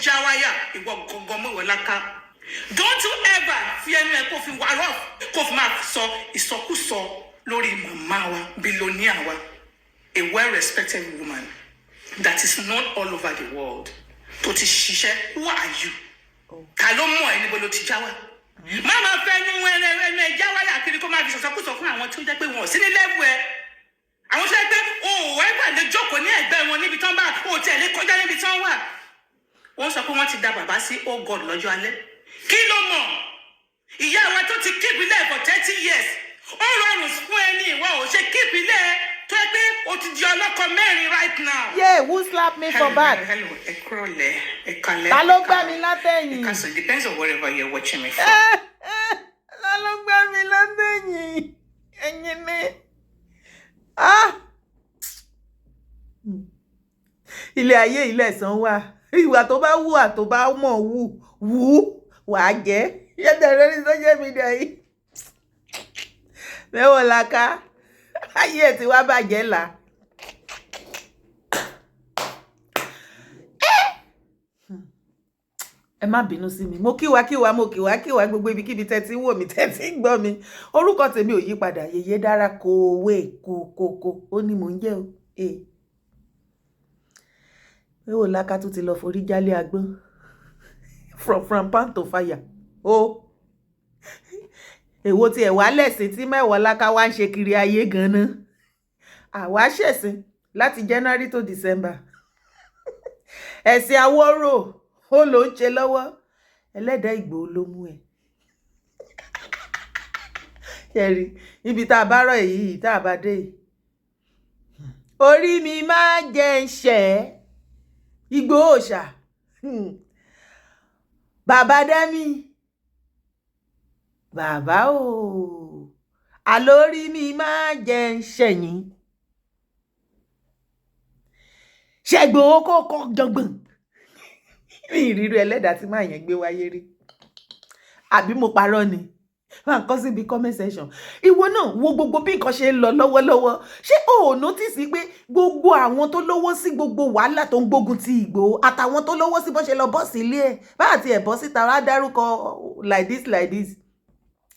jawaya ìwọ gangan Mewolaka. Don't you ever fear me kó fi wà rough kó fi máa sọ ìsọkúsọ lórí màmá wa billionaire wa, a well-respected woman that is known all over the world. Tó ti ṣiṣẹ́, who are you? Ta ló mọ̀ ẹ́ níbo ló ti jáwá? Mama fẹ́ ní ẹ̀rẹ́ jáwáyà kiri kó máa fi sọ̀sọ́kúsọ fún àwọn tí ó jẹ́ pé wọ́n sí ní level ẹ̀. Àwọn tó jẹ́ pé òun ẹgbẹ́ lè jókòó ní ẹgbẹ́ wọn níbi tán bá kó tẹ̀lé kọjá níbi tán wà. Wọ́n sọ pé wọ́n ti da bàbá sí oh God lọ́jọ́ alẹ́. Kí ló mọ̀? Ìyá wa tó ti keep ilé for 30 years. Ó rọrùn fún ẹni ìwọ ò ṣe keep ilé tó yẹ pé o ti di ọlọ́kọ mẹ́rin right now. Yeah, who slapped me for back? Hello, ẹ kúrọ̀lẹ́, ẹ kálẹ́. Ta ló gbá mi látẹ̀yìn? It depends on wherever you're watching me from. Ta ló gbá mi látẹ̀yìn? Ẹ̀yin ni. Ilé ayé ilé ẹ̀san wà. Ìwà tó bá wù à tó bá mọ̀ wù wà á jẹ́. Yẹ́dẹ̀ lórí social media yìí. Mewolaka. Ayé ẹ̀ tí wá bàjẹ́ là. Ẹ má bínú sí mi. Mo kíwa gbogbo ibikíbi tẹ́tí wò mí tẹ́tí gbọ́ mi. Orúkọ tèmi ò yí padà. Yèyé dára kòwé kòkòkò. Ó ní mò ń jẹ́ o. Mewolaka tún ti lọ forí jálé agbọ́n. From pan to fire. Èwo tí ẹ̀ wá lẹ̀sìn tí Mewolaka wá ń ṣe kiri ayé gan-an. Àwa ṣẹ̀sìn láti January to December. Ẹ̀sìn Awórò ó ló ń ṣe lọ́wọ́. Eleda Igboho ló mú ẹ. Ṣẹ̀rí ibi tá a bá rọ̀ èyí tá a bá dé yìí. Orí mi máa jẹ́ ń ṣẹ́ Igboho ṣá. Bàbá Dẹ́mi. Bàbá o. Àlórí mi máa jẹ́ ń ṣẹ̀yìn. Ṣẹ̀gbọ́n kó kọ́ jọgbọ̀n. Mi ìrírí Eleda tí máa yẹn gbé wáyé rí. Àbí mo parọ́ ni. Máa kọ síbi comment section. Ìwọ náà wo gbogbo bí nǹkan ṣe ń lọ lọ́wọ́lọ́wọ́. Ṣé o ò notice pé gbogbo àwọn tó lówó sí gbogbo wàhálà tó ń gbógun ti Igboho àtàwọn tó lówó sí bó ṣe lọ bọ́ sí ilé ẹ̀ bá àti ẹ̀ bọ́ síta wá dárúkọ like this.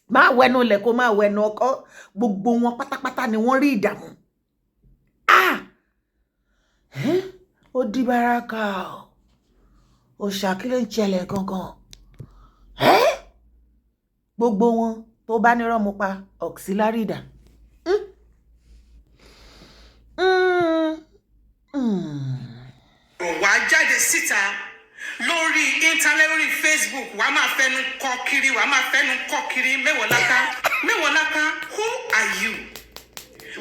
Máa wẹnu lẹ̀ kó máa wẹnu ọkọ. Gbogbo wọn pátápátá ni wọ́n rí ìdààmú. Ó di baraka o. Ó ṣàkílẹ̀ ń ṣẹlẹ̀ gangan. Gbogbo wọn tó bá ní rọ́mú pa auxiliary dà. Wàá jáde síta lórí internet lórí Facebook wàá máa fẹnu kọ kiri Mewolaka, who are you?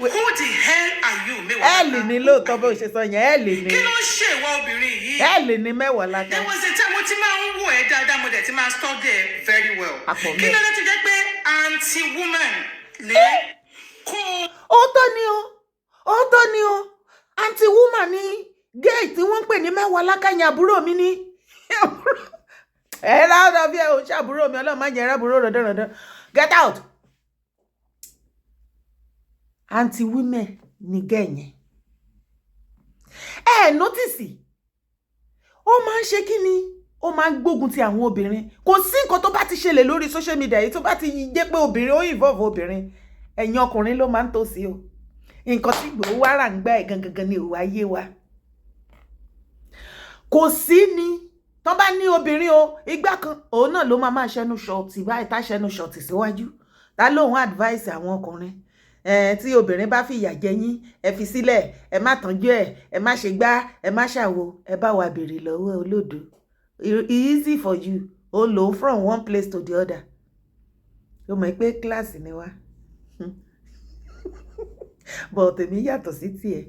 Who the hell are you, Mewolaka? Ẹ̀lì ni lóòótọ́ bó ṣe sọ yẹn ẹ̀lì ni. Kí ló ń ṣe ìwọ obìnrin yìí? Ẹ̀lì ni Mewolaka. There was a time mo ti máa ń wò ẹ́ dáadáa mo dẹ̀ ti máa study ẹ very well. Kí ló dé tó jẹ́ pé anti-woman lè kó. Òótọ́ ni o. Anti-woman ni gay tí wọ́n ń pè ní Mewolaka yẹn àbúrò mi ni. Ẹ láàárọ̀ bí ẹ ò ṣàbúrò mi Ọlọ́run má jẹ́ rábúrò rọ̀dọ̀rọ̀dọ̀. Get out. Anti-women ni gay yẹn. Notice. Ó máa ń ṣe kí ni? Ó máa ń gbógun ti àwọn obìnrin. Kò sí nǹkan tó bá ti ṣẹlẹ̀ lórí social media yìí tó bá ti jẹ́ pé obìnrin ó involve obìnrin. Ẹ̀yin ọkùnrin ló máa ń tò sí o. Nǹkan tí Igboho wá rà ń gbá ẹ̀ gangan ni òwò ayé wa. Kò sí ni. Tán bá ní obìnrin o, ìgbà kan òun náà ló máa ṣẹnu ṣọ̀tì báyìí tá ṣẹnu ṣọ̀tì síwájú. Ta lóhun advice àwọn ọkùnrin. Tí obìnrin bá fi ìyà jẹ yín, ẹ fi sílẹ̀, ẹ má tọ́jú ẹ má ṣe gbá, ẹ má ṣàwo, ẹ bá wa béèrè lọ́wọ́ olódo. Easy for you. O lò from one place to the other. O mọ̀ pé class ni wá. But tèmi yàtọ̀ sí tiẹ̀.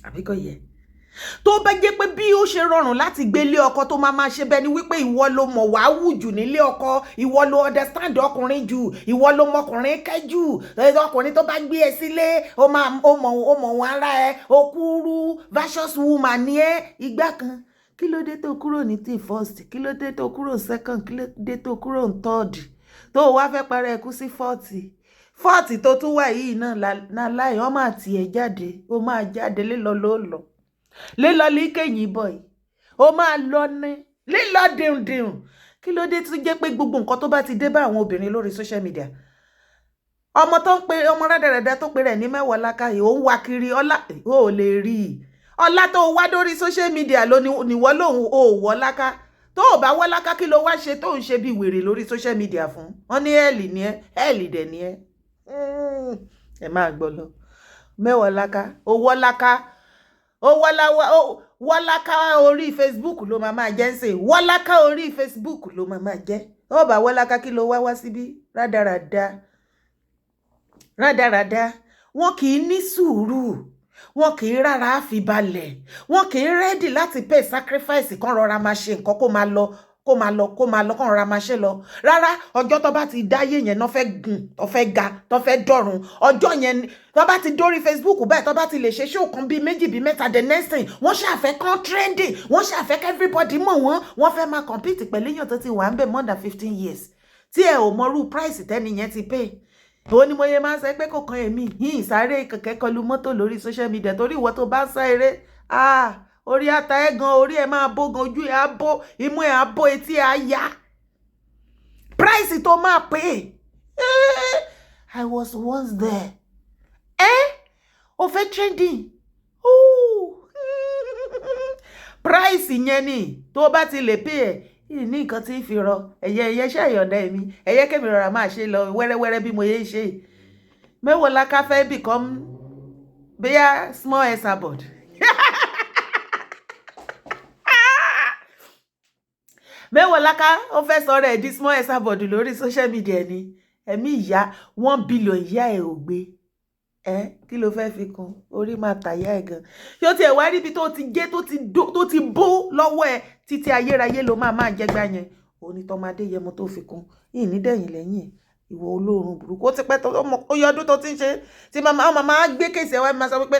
Àbí kò yẹ. Tó bá jẹ́ pé bí ó ṣe rọrùn láti gbé lé ọkọ tó máa ṣe bẹ́ẹ̀ ni wípé ìwọ ló mọ̀ wá wù jù nílé ọkọ, ìwọ ló understand ọkùnrin jù, ìwọ ló mọ̀ ọkùnrin kẹ́ jù, ọkùnrin tó bá gbé ẹ sílé ó mọ̀ wọn ara ẹ, ó kúrú versus woman ni ẹ ìgbà kan. Kí ló dé tó kúrò ní tí first? Kí ló dé tó kúrò second? Kí ló dé tó kúrò ní third? Tó wá fẹ́ para ẹkú sí 40 tó tún wà yìí náà láì ọmọ àti ẹ̀ jáde, ó máa jáde lílọ ló lọ. Lélo líkẹ̀yìn boy. ó máa lọ ní lílọ dìndìn. Kí ló dé tó jẹ́ pé gbogbo nǹkan tó bá ti dé bá àwọn obìnrin lórí social media, ọmọ tó ń pe ọmọ rádaràda tó pe rẹ̀ ní Mewolaka yìí, ó ń wá kiri ọlá, ó lè rí i. Ọlá tó wá dórí social media ló níwọ́ lòun ò wọ́láká. Tó ò bá wọ́láká kí ló wá ṣe tó ń ṣe bí wèrè lórí social media fún? Wọ́n ní ẹ̀lì ni ẹ́, ẹ̀lì dẹ̀ ni ẹ́. Ẹ máa gbọ́ lọ. Mewolaka, ó wọ́láká orí Facebook ló máa jẹ́ ń sè. Wọ́láká orí Facebook ló máa jẹ́. Ó bá wọ́láká kí ló wá síbí? Rádaràda. Wọn kì í ní sùúrù. Wọn kì í rárá fi balẹ̀. Wọn kì í ready láti pay sacrifice kan rọra máa ṣe nǹkan kó máa lọ kán rọra máa ṣe lọ. Rárá, ọjọ́ tó bá ti dáyé yẹn náà fẹ́ gùn, tó fẹ́ ga, tó fẹ́ dọ̀run. Ọjọ́ yẹn tó bá ti dórí Facebook báyìí, tó bá ti lè ṣe show kan bí méjì bí mẹ́ta, the next thing wọ́n ṣàfẹ́ kan trending, wọ́n ṣàfẹ́ kí everybody mọ̀ wọ́n fẹ́ máa compete pẹ̀lú èèyàn tó ti wà ń bẹ̀ more than 15 years. Tí ẹ ò mọrú price tẹ́ni yẹn ti pay. Ó ní mo yẹ máa ń sọ pé kò kan èmi yìí sáré kẹ̀kẹ́ kọlu mọ́tò lórí social media torí ìwọ tó bá ń sá eré orí ata ẹ gan, orí ẹ máa bó gan, ojú ẹ á bó, imú ẹ á bó, etí ẹ á yá. Price tó máa pay. I was once there. Ó fẹ́ trending. Price yẹn ni tó bá ti lè pay ẹ̀. Ní nǹkan tí fi rọ ẹ̀yẹ ṣe ìyọ̀ǹda èmi, ẹ̀yẹ kẹ́mi rọra máa ṣe lọ wẹ́rẹ́wẹ́rẹ́ bí mo yé ṣe. Mewolaka fẹ́ become bóyá small esabod. Mewolaka ó fẹ́ sọ̀rọ̀ ẹ̀ di small esabod lórí social media ni. Ẹ̀mí ìyá 1 billion ìyá ẹ̀ ò gbé. Kí ló fẹ́ fi kún? Orí máa tàyà ẹ̀ gan. Ṣé ó ti ẹ̀ wá rí ibi tó ti gé tó ti bó lọ́wọ́ ẹ̀ títí ayérayé ló máa jẹgbá yẹn? Onítọ́mọdé yẹmọ tó fi kún. Yìí ní dẹ̀yìn lẹ́yìn ìwọ olóorun burúkú. Ó ti pẹ́ tó ó yọ ọdún tó ti ń ṣe. Tí màmá gbé kéèsì ẹwà máa sọ pé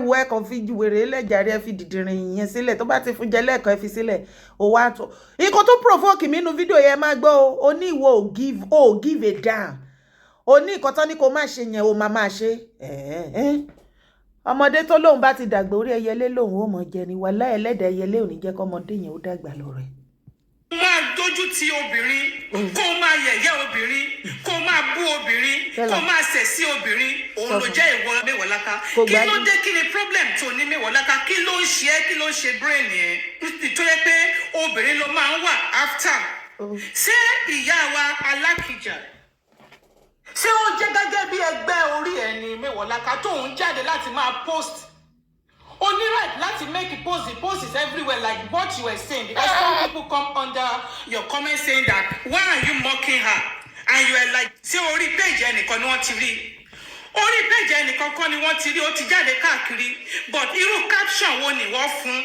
wo ẹ kàn fi wèrè lẹ́jàre ẹ fi dìdìrín yẹn sílẹ̀. Tó bá ti fún jẹ lẹ́ẹ̀kan ẹ fi sílẹ̀. Ó wá tó. Ikọ̀ tó provoke mi nínú fídíò yẹn máa gbọ́ o. Ó ní ìwọ ò give a damn. Ó ní nǹkan tán ní kó má ṣe yẹn ó máa ṣe. Ọmọdé tó lóun bá ti dàgbà orí ẹyẹlé lòun ó mọ jẹ ni. Wàláhì Ẹlẹ́dà ẹyẹlé ò ní jẹ́ kọ́mọdé yẹn ó dàgbà lọ rẹ̀. Máa dójú ti obìnrin, kó máa yẹ̀yẹ́ obìnrin, kó máa bú obìnrin, kó máa ṣẹ̀ sí obìnrin, òun ló jẹ́ ìwọ Mewolaka. Kí ló dé, kí ni problem tó ní Mewolaka? Kí ló ń ṣe ẹ́, kí ló ń ṣe brain yẹn? Tó yẹ pé obìnrin ló máa ń wà after. Ṣé ìyá wa Alakija, ṣé ó jẹ́ gẹ́gẹ́ bí ẹgbẹ́ orí ẹ̀ ní Mewolaka tó ń jáde láti máa post? O ní right láti make posts everywhere like what you were saying, because some people come under your comment saying that why are you mocking her, and you are like, ṣé orí page ẹnìkan ni wọ́n ti rí? Orí page ẹnìkan kan ni wọ́n ti rí, ó ti jáde káàkiri, but irú caption wo ni wọ́n fún?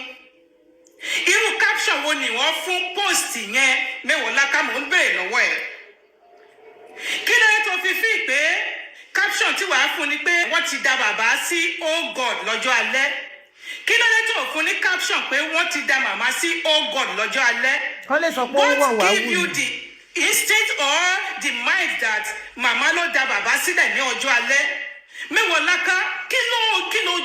Irú caption wo ni wọ́n fún post yẹn? Mewolaka mò ń béèrè lọ́wọ́ ẹ̀. Kí ló tó fi fi pé caption tí wàá fún ni pé wọ́n ti da bàbá sí oh God lọ́jọ́ alẹ́? Kí ló dé tó fún ní caption pé wọ́n ti da màmá sí oh God lọ́jọ́ alẹ́? Wọ́n lè sọ pé ó wà wá wù. What give you the instinct or the mind that màmá ló da bàbá sílẹ̀ ní ọjọ́ alẹ́? Mewolaka, kí ló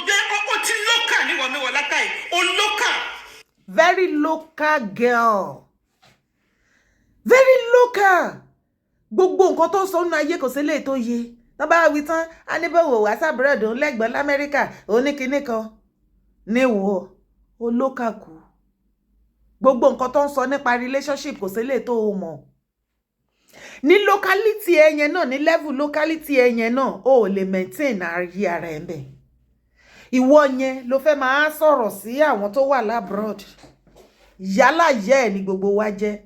gbé ó ti lókà níwọ̀ Mewolaka yìí? Ó lókà. Very local girl. Very local. Gbogbo nǹkan tó sọ nínú ayé kò sí lè tó yé. Tán bá wí tán, a ní bẹ́ẹ̀ wò wá sábúrẹ́dì òun lẹ́gbọ̀n l'Amẹ́ríkà, òun ní kinní kan. Níwọ̀ olókàkú. Gbogbo nǹkan tó ń sọ nípa relationship kò sí lè tó o mọ̀. Ní locality ẹ̀yẹn náà, ní level locality ẹ̀yẹn náà, o ò lè maintain ayé ara ẹ̀ bẹ́ẹ̀. Ìwọ yẹn ló fẹ́ máa sọ̀rọ̀ sí àwọn tó wà labroad. Yálà yẹ́ ẹ̀ ní gbogbo wa jẹ́.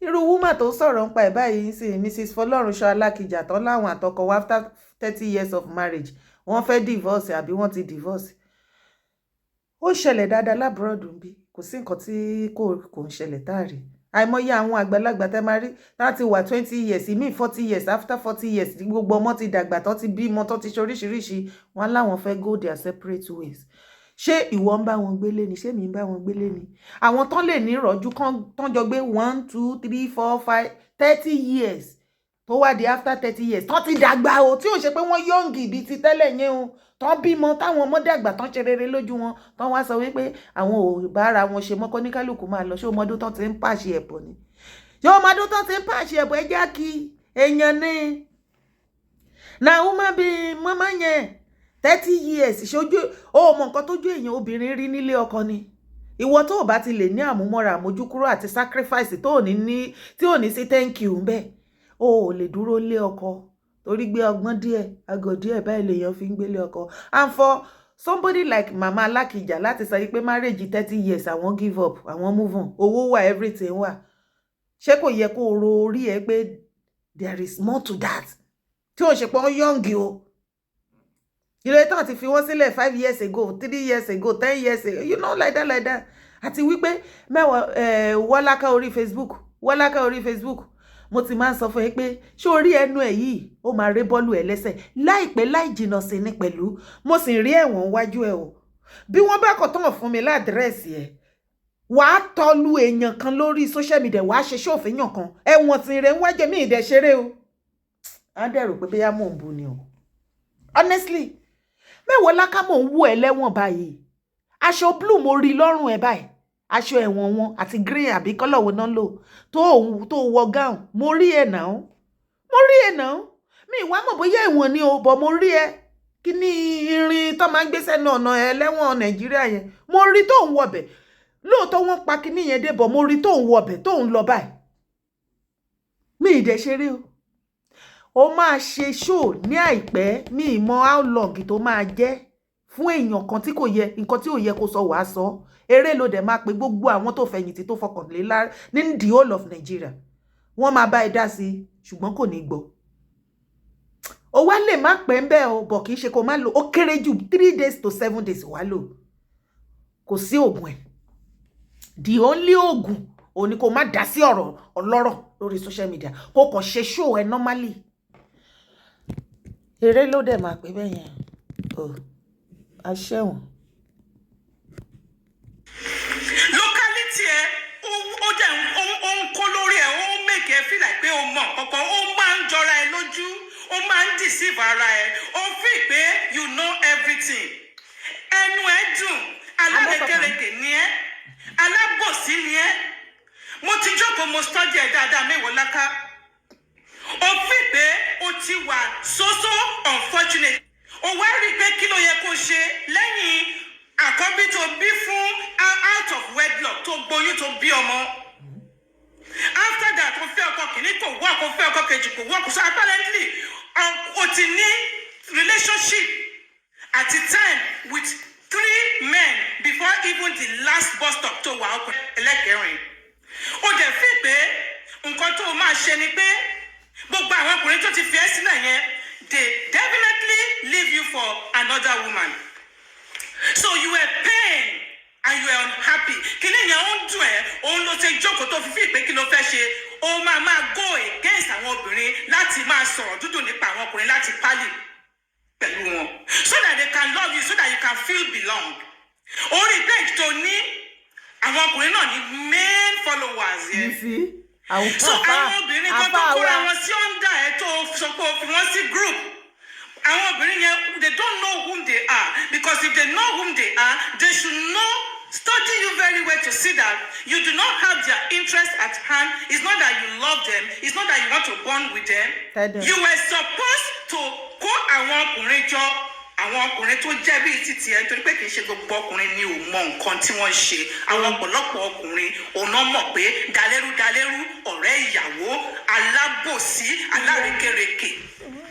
Irú woman tó sọ̀rọ̀ nípa ẹ̀ báyìí sí Mrs. Funsho Alakija tán láwọn àtọkọ wa after 30 years of marriage. Wọ́n fẹ́ divorce àbí wọ́n ti divorce. Ó ṣẹlẹ̀ dáadáa labroad bí. Kò sí nǹkan tí kò ń ṣẹlẹ̀ táàrí. Àìmọye àwọn àgbàlagbà tẹ́ máa rí láti wà 20 years, ìmí 40 years, after 40 years, gbogbo ọmọ ti dàgbà tán ti bímọ tán ti ṣoríṣiríṣi, wọn láwọn fẹ́ go their separate ways. Ṣé ìwọ ń bá wọn gbélé ni? Ṣé mi ń bá wọn gbélé ni? Àwọn tán lè ní ìrọ̀jú tán jọ gbé 1, 2, 3, 4, 5, 30 years. tó wá di after 30 years tán ti dàgbà o, tí ò ṣe pé wọ́n yọ̀ǹgì bíi ti tẹ́lẹ̀ yẹn o, tán bímọ táwọn ọmọ dàgbà tán ṣe rere lójú wọn, tán wá sọ wípé àwọn ò bá ara wọn ṣe mọ́kọ́ ní kálukú máa lọ. Ṣé ọmọdún tán ti ń pàṣẹ ẹ̀bọ̀ ni? Ṣé ọmọdún tán ti ń pàṣẹ ẹ̀bọ̀? Ẹ já kí èèyàn ní Nauma bí mọ́mọ́ yẹn 30 years ṣojú ó mọ nǹkan tójú èèyàn obìnrin rí nílé ọkọ ni. Ìwọ tó bá ti lè ní àmúmọ́ra àmójúkúrò àti sacrifice tó ní tí ò ní sí thank you ńbẹ̀, o ò lè dúró lé ọkọ torí gbé ọgbọ́n díẹ̀ àgọ̀ díẹ̀ báyìí lèèyàn fi ń gbélé ọkọ. And for somebody like Mama Alakija láti sọ pé marriage 30 years àwọn give up, àwọn move on, owó wà, everything wà, ṣé kò yẹ kó o ro orí ẹ pé there is more to that? Tí ò ṣe pé wọ́n yọ̀ǹgì o. Ilé tán ti fi wọ́n sílẹ̀ 5 years ago, 3 years ago, 10 years ago, you know, like that. Àti wípé Mewolaka orí Facebook, mo ti máa ń sọ fún ẹ pé ṣé orí ẹnu ẹ yìí ó máa ré bọ́ọ̀lù ẹ lẹ́sẹ̀ láìpẹ́ láì jìnnà sí ní pẹ̀lú. Mo sì rí ẹ̀wọ̀n wájú ẹ o. Bí wọ́n bá kọ̀ tán fún mi ládírẹ́sì ẹ, wàá tọ́lu èèyàn kan lórí social media, wàá ṣe ṣòfin yàn kan, ẹ̀wọ̀n tí rẹ̀ ń wájú mi ìdẹ̀ ṣeré o. Á dẹ̀rù pé bóyá mò ń bu ni o. Honestly, Mewolaka mò ń wò ẹ lẹ́wọ̀n báyìí. Aṣọ blue mo rí lọ́rùn ẹ báyìí. Aṣọ ẹ̀wọ̀n wọn àti green àbí kọ́lọ̀ wo náà lò tó wọ gown. Mo rí ẹ náà. Mi ìwà mọ̀ bóyá ẹ̀wọ̀n ni o, bọ̀ mo rí ẹ. Kí ni irin tó máa ń gbé sẹ́nu ọ̀nà ẹlẹ́wọ̀n Nàìjíríà yẹn? Mo rí tó ń wọbẹ̀. Lóòótọ́ wọ́n pa kíní yẹn dé, bọ̀ mo rí tó ń wọbẹ̀ tó ń lọ báyìí. Mi ìdẹ̀ ṣeré o. Ó máa ṣe show ní àìpẹ́, mi ìmọ̀ how long tó máa jẹ́ fún èèyàn kan tí kò yẹ, nǹkan tí ò yẹ kó sọ wàá sọ. Eré ló dẹ̀ máa pe gbogbo àwọn tó fẹ̀yìntì tó fọkàn lé ní the whole of Nigeria. Wọ́n máa bá ẹ dá sí, ṣùgbọ́n kò ní gbọ́. Ó wá lè má pẹ́ ń bẹ́ o, bọ̀ kì í ṣe kó má lò. Ó kéré jù 3 days to 7 days wá lò. Kò sí oògùn ẹ̀. The only oògùn òun ni kó má dá sí ọ̀rọ̀ ọlọ́rọ̀ lórí social media. Kó kàn ṣe show ẹ normally. Eré ló dẹ̀ máa pé bẹ́ẹ̀ yẹn. Aṣẹ́wọ̀n. Locality ẹ ó jẹ́ ó ń kó lórí ẹ, ó ń make ẹ feel like pé o mọ̀ kankan, ó máa ń jọra ẹ lójú, ó máa ń deceive ara ẹ, ó feel pé you know everything. Ẹnu ẹ dùn, alárekereke ni ẹ, alábòsí ni ẹ. Mo ti jókòó mo study ẹ dáadáa Mewolaka. Ó feel pé o ti wà so unfortunate. Ó wá rí pé kí ló yẹ kó ṣe lẹ́yìn àkọ́bí tó bí fún out of wedlock tó gboyún tó bí ọmọ. After that, ó fẹ́ ọkọ kìíní kò work, ó fẹ́ ọkọ kejì kò work. So apparently, ó ti ní relationship at the time with 3 men before even the last bus stop tó wà ọkọ ẹlẹ́kẹrin. Ó dẹ̀ fi pé nǹkan tó máa ṣe ni pé gbogbo àwọn ọkùnrin tó ti fi ẹ́ sílẹ̀ yẹn, they definitely leave you for another woman. So you were pained and you were unhappy. Kìnì yẹn ó ń dùn ẹ́, òun ló ṣe jókòó tó fi fi pé kí ló fẹ́ ṣe. Ó máa go against àwọn obìnrin láti máa sọ̀rọ̀ dúdú nípa àwọn ọkùnrin láti pálí pẹ̀lú wọn. So that they can love you, so that you can feel belong. Orí page tó ní àwọn ọkùnrin náà ní main followers yẹn. You see? So àwọn obìnrin kan tó kóra wọn sí under ẹ tó sọ pé o fi wọn sí group. Àwọn obìnrin yẹn, they don't know whom they are, because if they know whom they are, they should know, study you very well to see that you do not have their interest at hand. It's not that you love them. It's not that you want to bond with them. You were supposed to kó àwọn ọkùnrin jọ, àwọn ọkùnrin tó jẹ́ bíi títì ẹ, torí pé kì í ṣe gbogbo ọkùnrin ni ò mọ nǹkan tí wọ́n ṣe. Àwọn ọ̀pọ̀lọpọ̀ ọkùnrin òun mọ̀ pé dalẹ́rú ọ̀rẹ́ ìyàwó, alábòsí, alárekereke.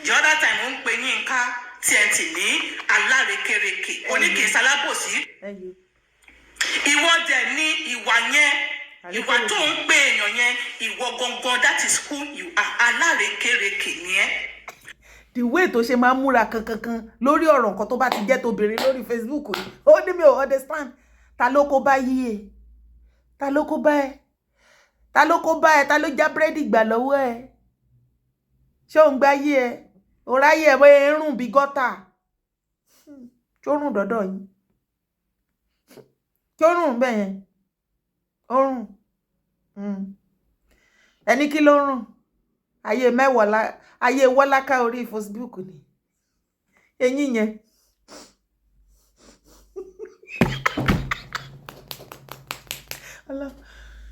The other time ó ń pe Yínká TNT ní alárekereke, oníkèésí alábòsí. Ìwọ dẹ̀ ní ìwà yẹn, ìwà tó ń pe èèyàn yẹn, ìwọ gangan, that is who you are, alárekereke ni ẹ́. The way tó ṣe máa ń múra kankan lórí ọ̀rọ̀ nǹkan tó bá ti jẹ́ tóbìnrin lórí Facebook ni. Ó ní mi ò understand. Ta ló kó bá yíyẹ? Ta ló kó bá ẹ? Ta ló kó bá ẹ? Ta ló já búrẹ́dì gbà lọ́wọ́ ẹ? Ṣé ò ń gbá yí ẹ? Ò ráyè ẹ bóyá ń rùn bí gọ́tà. Ṣó rùn dọ́dọ̀ yín? Ṣó rùn bẹ́ẹ̀ yẹn? Ó rùn. Ẹni kí ló rùn? ayé Mewolaka orí Facebook ni eyín yẹn.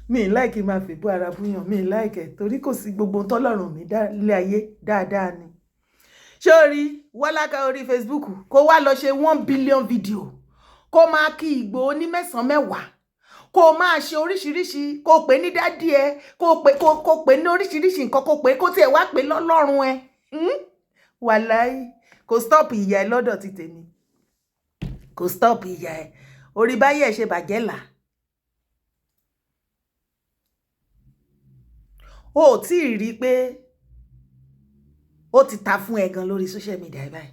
Mi like máa fi bú ara búyàn, mi like torí kò sí gbogbo tọ́lọ́run mi lé ayé dáadáa ni. Ṣé o rí Wolaka orí Facebook kó wá lọ ṣe 1 billion video kó máa kí Igboho ní 9-10 kó máa ṣe oríṣiríṣi kó pè ní dádì ẹ kó pè ní oríṣiríṣi nǹkan kó pè kó tiẹ̀ wá pè lọ́lọ́run ẹ. Wàláì kò stop ìyá ẹ lọ́dọ̀ ti tèmi, kò stop ìyá ẹ orí báyẹ̀ ṣe bàjẹ́ là. O tí ì rí pé ó ti ta fún ẹ gan lórí social media báyìí.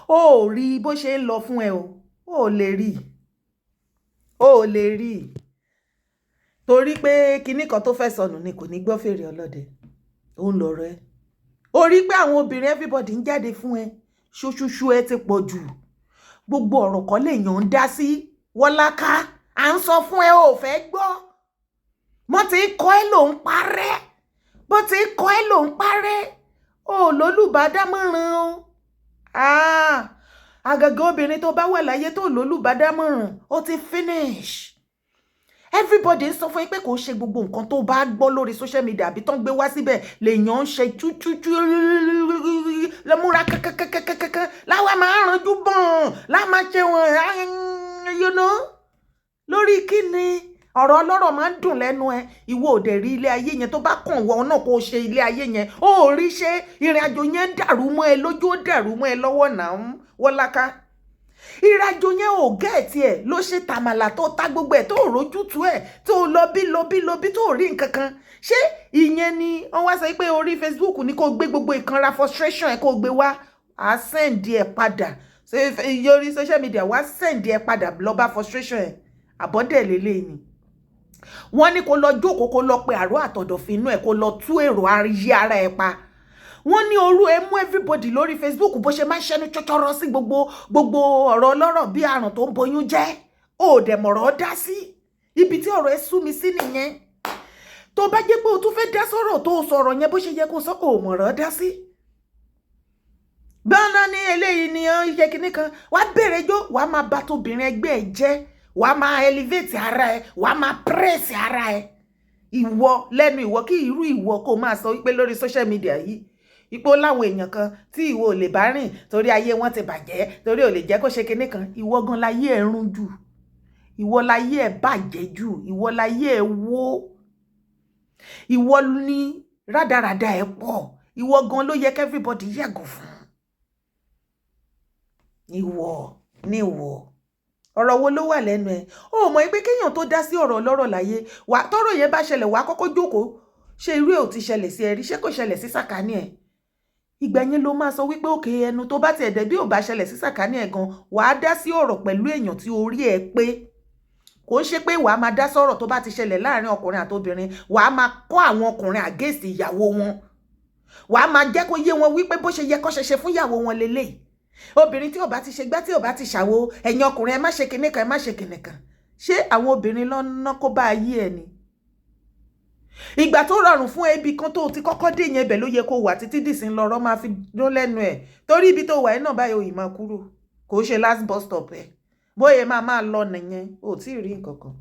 O rí bó ṣe ń lọ fún ẹ o lè rí. O lè rí. Torí pé kinní kan tó fẹ́ sọnù ni kò ní gbọ́ fèrè ọlọ́dẹ. Ó ń lọ́rọ̀ ẹ. O rí pé àwọn obìnrin everybody ń jáde fún ẹ. Ṣoṣoṣo ẹ ti pọ̀ jù. Gbogbo ọ̀rọ̀ kan lèèyàn ń dá sí. Wolaka à ń sọ fún ẹ ò fẹ́ gbọ́. Mo ti kọ́ ẹ ló ń parẹ́. Bó ti kọ́ ẹ ló ń parẹ́. O lólùbádámọ̀ràn o. Àgàgà obìnrin tó bá wà láyé tó lólùbádámọ̀ràn ó ti finish. Everybody ń sọ fún yín pé kò ṣe gbogbo nǹkan tó bá gbọ́ lórí social media àbí tán gbé wá síbẹ̀ lèèyàn ń ṣe chúchúchú lọ́múra kankankankankan láwa máa ranjú bọ̀n láwa ṣe wọ̀n you know lórí kíni. Ọ̀rọ̀ ọlọ́rọ̀ máa ń dùn lẹ́nu ẹ. Ìwọ ò dẹ̀ rí ilé ayé yẹn tó bá kàn wọ́n náà kó ṣe ilé ayé yẹn. Ó rí ṣe ìrìn àjò yẹn dàrú mọ́ ẹ lójú ó dàrú mọ́ ẹ lọ́wọ́ náà Wolaka. Ìrìn àjò yẹn ò gẹ́ẹ̀tì ẹ̀ ló ṣe tàmàlà tó ta gbogbo ẹ̀ tó rójútu ẹ̀ tó lọ bí tó rí nǹkan kan. Ṣé ìyẹn ni wọ́n wá sọ pé orí Facebook ni kó gbé gbogbo ìkanra frustration ẹ̀ kó gbé wá á send ẹ̀ padà orí social media wá send ẹ̀ padà lọ bá frustration ẹ̀ àbọ̀dẹ̀ lélẹ́yìn ni. Wọ́n ní kó lọ jókòó kó lọ pe àrò àtọ̀dọ̀fín inú ẹ̀ kó lọ tú èrò ayé ara ẹ̀ pa. Wọ́n ní orú ẹ mú everybody lórí Facebook bó ṣe máa ń ṣẹ́nu chọ́chọ́rọ́ sí gbogbo ọ̀rọ̀ ọlọ́rọ̀ bí àrùn tó ń boyún jẹ́. Ó dẹ̀ mọ̀rọ̀ dá sí. Ibi tí ọ̀rọ̀ ẹ sú mi sí nìyẹn. Tó bá jẹ́ pé o tún fẹ́ dá sọ̀rọ̀ tó sọ̀rọ̀ yẹn bó ṣe yẹ kó sọ kò mọ̀rọ̀ dá sí. Gbọ́nà ní eléyìí ni iye kinní kan wá bẹ̀rẹ̀ jó wàá máa bá tóbìnrin ẹgbẹ́ ẹ jẹ́. Wàá máa elevate ara ẹ wàá máa press ara ẹ. Ìwọ lẹ́nu ìwọ kí irú ìwọ kó máa sọ wípé lórí social media yìí ipò láwọn èèyàn kan tí ìwọ ò lè bá rìn torí ayé wọn ti bàjẹ́ torí ò lè jẹ́ kó ṣe kinní kan. Ìwọ gan láyé ẹ rún jù. Ìwọ láyé ẹ bàjẹ́ jù. Ìwọ láyé ẹ wó. Ìwọ ní rádaràda ẹ pọ̀. Ìwọ gan ló yẹ kí everybody yàgò fún. Ìwọ ní ìwọ. Ọ̀rọ̀ wo ló wà lẹ́nu ẹ? Ó mọ̀ pé kéèyàn tó dá sí ọ̀rọ̀ ọlọ́rọ̀ láyé wà tọ́rọ̀ yẹn bá ṣẹlẹ̀ wá kọ́kọ́ jókòó ṣé irú ẹ̀ ò ti ṣẹlẹ̀ sí ẹ rí ṣé kò ṣẹlẹ̀ sí sàkání ẹ̀. Ìgbà yẹn ló máa sọ wípé òkè ẹnu tó bá ti ẹ̀dẹ̀ bí ò bá ṣẹlẹ̀ sí sàkání ẹ̀ gan wàá dá sí ọ̀rọ̀ pẹ̀lú èèyàn tí orí ẹ pé. Kò ń ṣe pé wàá máa dá sọ̀rọ̀ tó bá ti ṣẹlẹ̀ láàrin ọkùnrin àtobìnrin wàá máa kọ́ àwọn ọkùnrin against ìyàwó wọn. Wàá máa jẹ́ kó yé wọn wípé bó ṣe yẹ kó ṣe ṣe fún ìyàwó wọn lélẹ̀. Obìnrin tí ò bá ti ṣe gbá tí ò bá ti ṣàwo ẹ̀yin ọkùnrin ẹ má ṣe kinní kan ẹ má ṣe kinní kan. Ṣé àwọn obìnrin lọ́nà kó bá ayé ẹ ni? Ìgbà tó rọrùn fún ẹbí kan tó ti kọ́kọ́ dé yẹn bẹ̀ ló yẹ kó wà títí dìsín lọ́rọ̀ máa fi dún lẹ́nu ẹ̀ torí ibi tó wà ẹ̀ náà báyìí òyìn máa kúrò kò ṣe last bus stop ẹ̀ bóyá máa lọ nìyẹn ò tí ì rí nǹkan kan.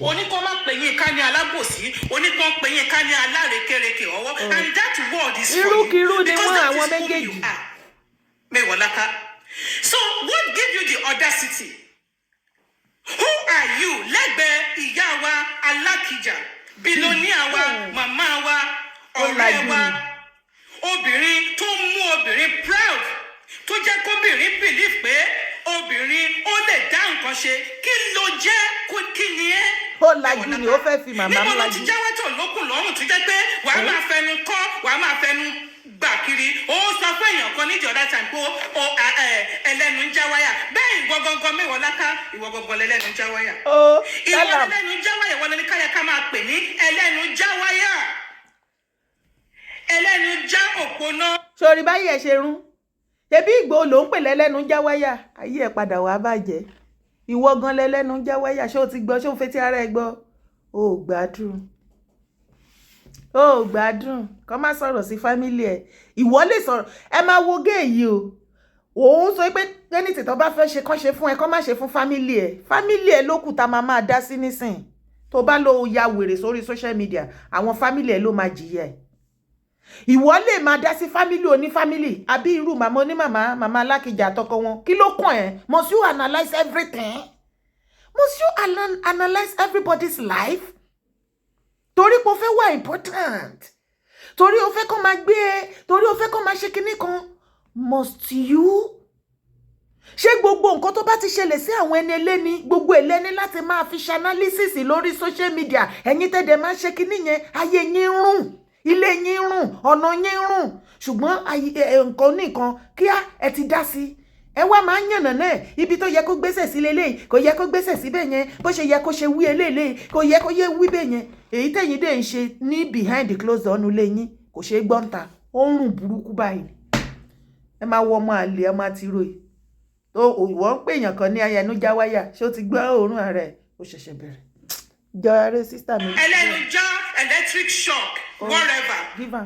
Oníkan máa pè yín ká ní alábòsí oníkan pè yín ká ní alárekereke ọwọ́ and that word is for you irúkirú ni wọ́n àwọn because that is who méjèèjì. you are. Mewolaka. So what gave you the audacity? Who are you? Lẹ́gbẹ̀ẹ́ ìyá wa Alakija, billionaire wa, màmá wa, ọ̀rẹ́ wa, obìnrin tó mú obìnrin proud, tó jẹ́ kóbìnrin believe pé obìnrin ó lè dá nǹkan ṣe kí ló jẹ́ kí ni ẹ́. Ó lajú ni ó fẹ́ fi màmá níbo ló lajú. ti jáwé tó lókùn lọ́rùn tó jẹ́ pé wàá máa fẹnu kọ́ wàá máa fẹnu gbà kiri ó sọ fún èèyàn kan níjọ that time pé ẹlẹ́nu ń já wáyà bẹ́ẹ̀ ìwọ gangan Mewolaka ìwọ gangan lẹ́lẹ́nu ń já wáyà. Ìwọ lẹ́lẹ́nu ń já wáyà ìwọ lẹ́ni káyà ká máa pè ní ẹlẹ́nu ń já wáyà ẹlẹ́nu já òpónà. Sori báyìí ẹ ṣe rún ṣebí Ìgbòho ló ń pè lẹ́lẹ́nu já wáyà ayé ẹ padà wàá bàjẹ́. Ìwọ gan lẹ́lẹ́nu já wáyà ṣé o ti gbọ́ ṣé o fetí ara ẹ gbọ́ o gbádùn ó gbádùn kó má sọ̀rọ̀ sí fámílì ẹ̀ ìwọ lè sọ̀rọ̀ ẹ máa wo gé yìí o òun sọ pé ẹni tí tó bá fẹ́ ṣe kán ṣe fún ẹ kán má ṣe fún fámílì ẹ̀ ló kù tá máa dá sí nísìn tó bá lọ ya wèrè sórí social media àwọn fámílì ẹ̀ ló máa jìyà ẹ̀ ìwọ lè máa dá sí fámílì oní fámílì àbí irú màmá oní màmá Alakija àtọkọ wọn kí ló kàn ẹ́ must you analyse everything must you analyse everybody's life torí pé o fẹ́ wà important torí o fẹ́ kó máa gbé e torí o fẹ́ kó máa ṣe kinní kan must you ṣé gbogbo nǹkan tó bá ti ṣẹlẹ̀ sí àwọn ẹni ẹlẹ́ni gbogbo ẹlẹ́ni láti máa fi ṣe analysis lórí social media ẹ̀yin tẹ́dẹ̀ máa ṣe kinní yẹn ayé yín rùn ilé yín rùn ọ̀nà yín rùn ṣùgbọ́n nǹkan nìkan kíá ẹ ti dá sí ẹ wá máa ń yànnà náà ibi tó yẹ kó gbésẹ̀ sí lélẹ́yìí kò yẹ kó gbésẹ̀ síbẹ̀ yẹn bó ṣe yẹ kó ṣe wí eléyìí kò yẹ kó yẹ wí bẹ́ẹ̀ yẹn èyí tẹ̀yìn dẹ̀ ń ṣe ní behind the closed door nílé yín kò ṣeé gbọ́n ta ó ń rùn burúkú báyìí ẹ máa wọ ọmọ àlè ọmọ àtiró yìí ìwọ ń pè èèyàn kan ní ayẹnujá wáyà ṣé ó ti gbọ́ òórùn ara ẹ̀ ó ṣẹ̀ṣẹ̀ bẹ̀rẹ̀ jọ eré sísítà mi. ẹlẹ́nujá electric shock whatever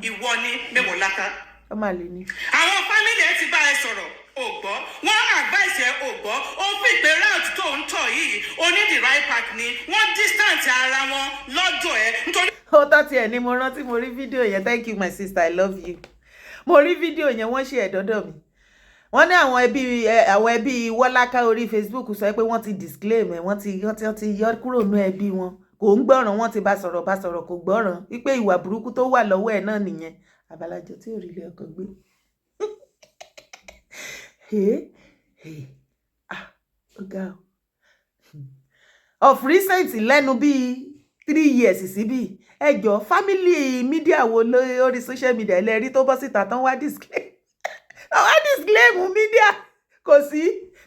ìwọ ni Mewolaka. ọmọ àlè ni. àwọn fámìlì ẹ ti bá ẹ sọ̀rọ̀ ò gbọ́ wọ́n advice ẹ ò gbọ́ ó fi pé route tó ń tọ̀ yìí oní the right path ni wọ́n distance ara wọn lọ́dọ̀ ẹ nítorí. ó tọ́ tiẹ̀ ni mo rántí mo rí fídíò yẹn thank you my sister I love you mo rí fídíò yẹn wọ́n ṣe ẹ̀dọ́dọ̀ mi wọ́n ní àwọn ẹbí Wọ́láká orí Facebook sọ pé wọ́n ti disclaim ẹ̀ wọ́n ti yọ kúrò ní ẹbí wọn kò ń gbọ́ràn wọ́n ti bá sọ̀rọ̀ kò gbọ́ràn wípé ìwà burúkú tó wà lọ́wọ́ ẹ̀ náà nìyẹn abalajọ tí ò rí ilé ọkọ gbé ọ̀gá of recent lẹ́nu bíi 3 years síbí ẹjọ́ family media wo lórí social media ẹlẹ́rí tó bọ́ síta tán wá disclaim media kò sí